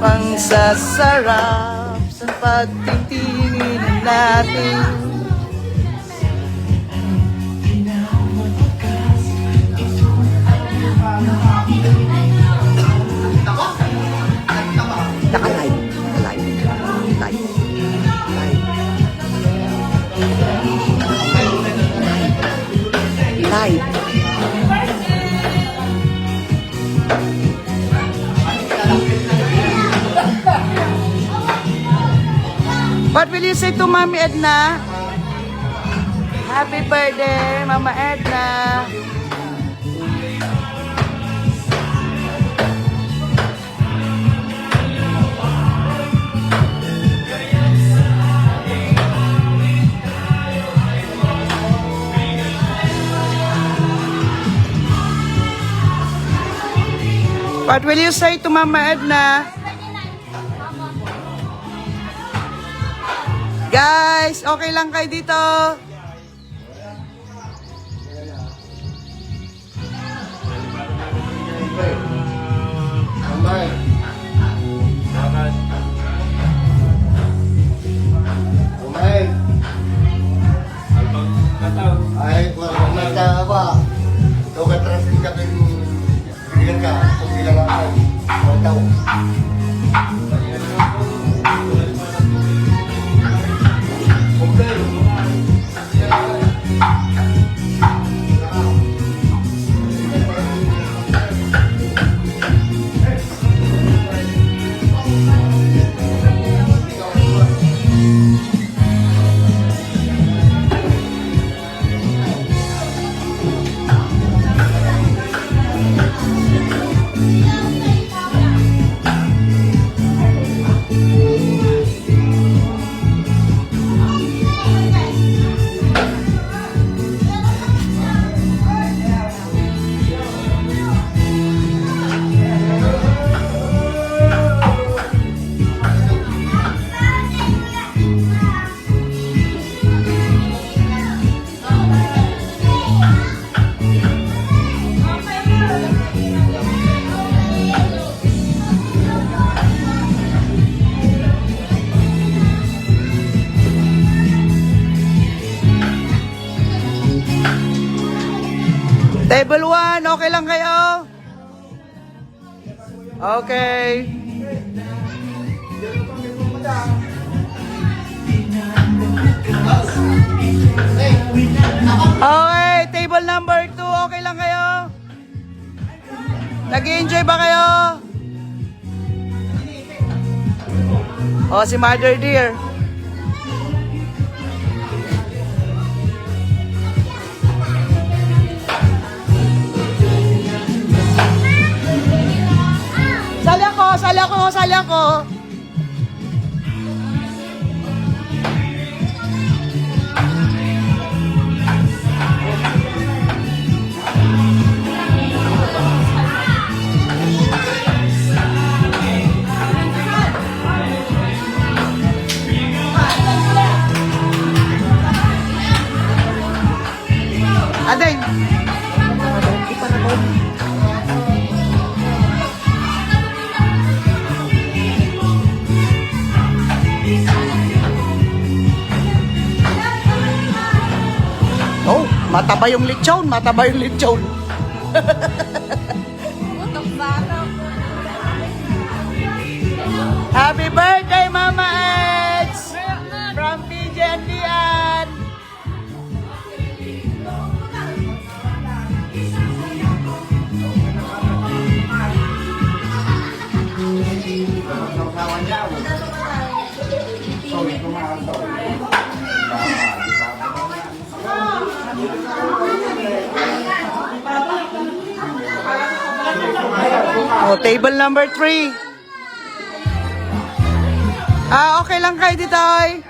Pangsasarap sa pagtitingin natin. Naka-live. Live. What will you say to Mami Edna? Happy birthday, Mama Edna. What will you say to Mama Edna? Guys, okay lang kayo dito? Ay, kung nagtaka ba, ito ka traffic ka bigyan ka, kung bilang ako, mga tao. Table 1, okay lang kayo? Okay. Okay, table number 2, okay lang kayo? Nag-i-enjoy ba kayo? Oh, si Mother Dear. Sali ako. Adeng. Oh, mataba yung lechon, mataba yung lechon. Happy birthday, Mama Eds! From PJ and Lian. Oh, table number 3. Okay lang kayo dito, ay.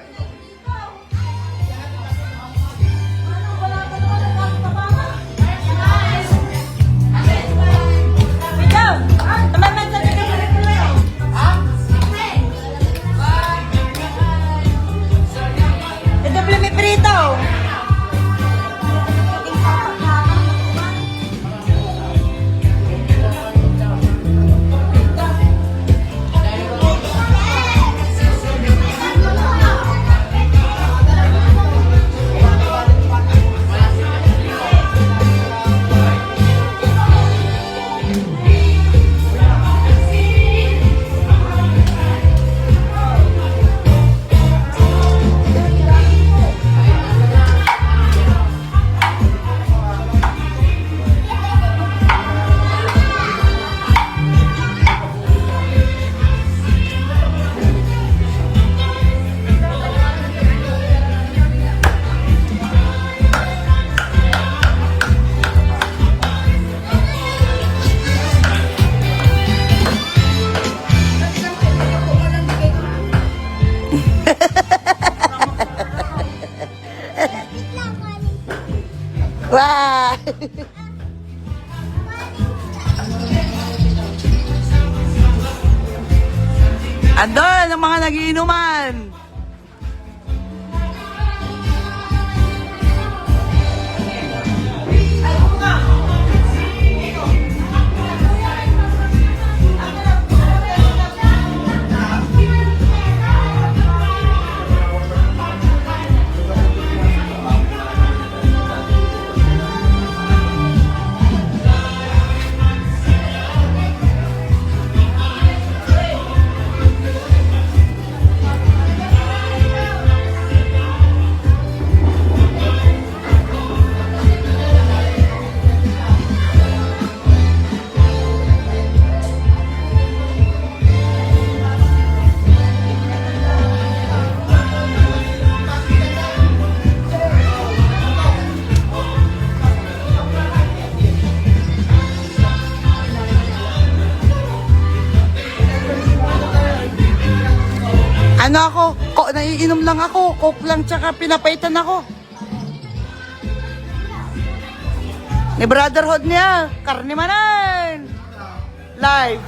Wow! Andun ang mga nagiinuman. Ano ako? Naiinom lang ako. Coke lang tsaka pinapaitan ako. Ni brotherhood niya. Karne manan. Live.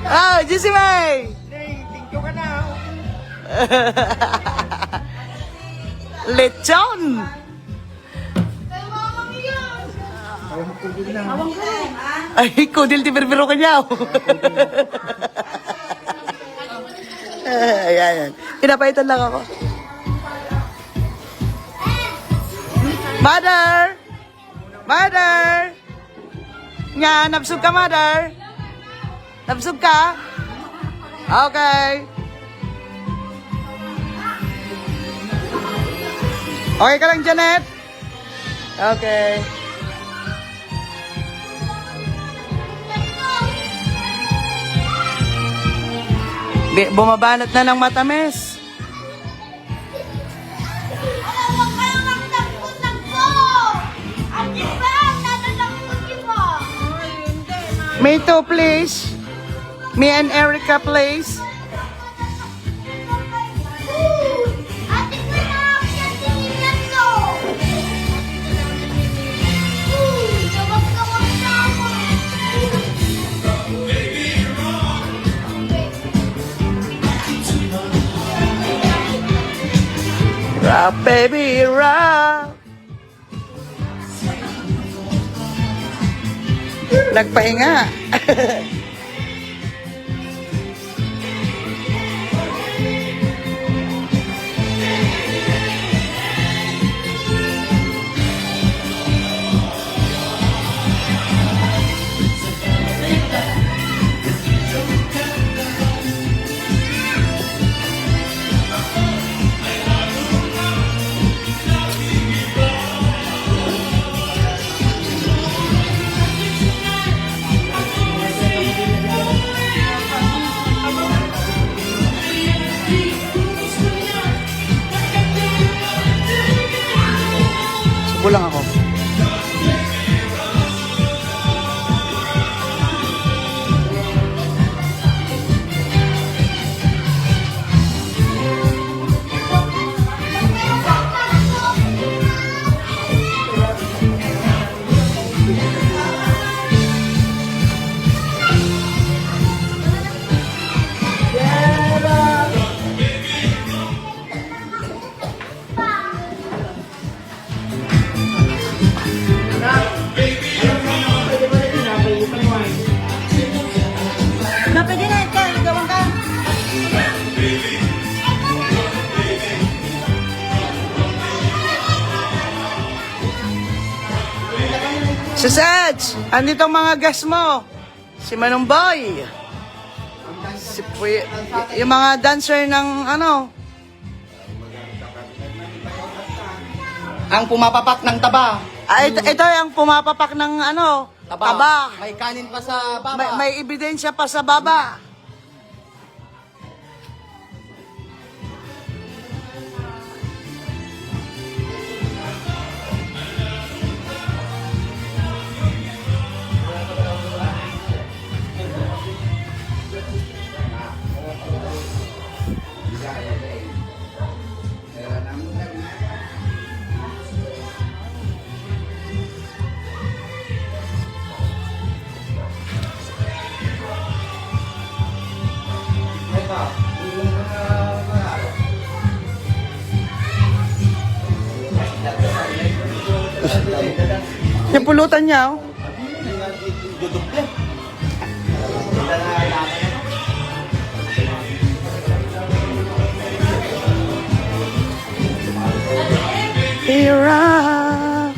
Oh, Juicy May. Thank you ka na. Lechon. Ay, kudil ti berbero ka niya. Ayan. Pinapaitan lang ako. Mother! Mother! Nga, nabsog ka, mother? Nabsog ka? Okay. Okay ka lang, Janet? Okay. Bumabanat na ng matamis. Huwag kayong magtagpo-tagpo! At iba, natatakot iba! Me too, please. Me and Erica, please. Ate ko na ako yan, tingin ko! Tawag-tawag na ako! Rock, baby, rock. Nagpahinga. Subo lang ako. Napwede na ito. Gawang ka. Si Saj, andito ang mga guests mo. Si Manong Boy. Si yung mga dancer ng ano. Ang pumapapak ng taba. Ito yung pumapapak ng ano. Taba. May kanin pa sa baba. May ebidensya pa sa baba. Yung pulutan niya, oh. Iraq.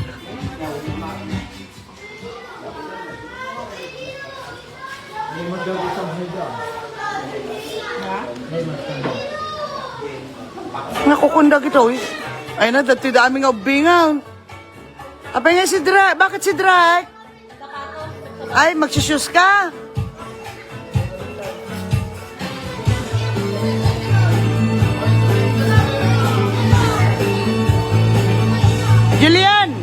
Nakukundag ito, eh. Ay na, dati daming ubingan. Abay nga si Drake. Bakit si Drake? Ay, magsisyus ka? Julian!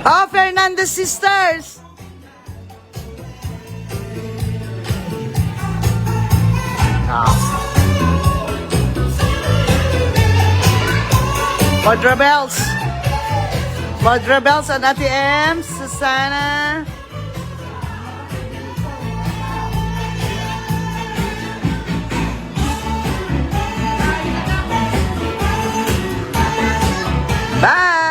Oh, Fernandez sisters! Audra Bells. Audra Bells and Ate M, Susana. Bye!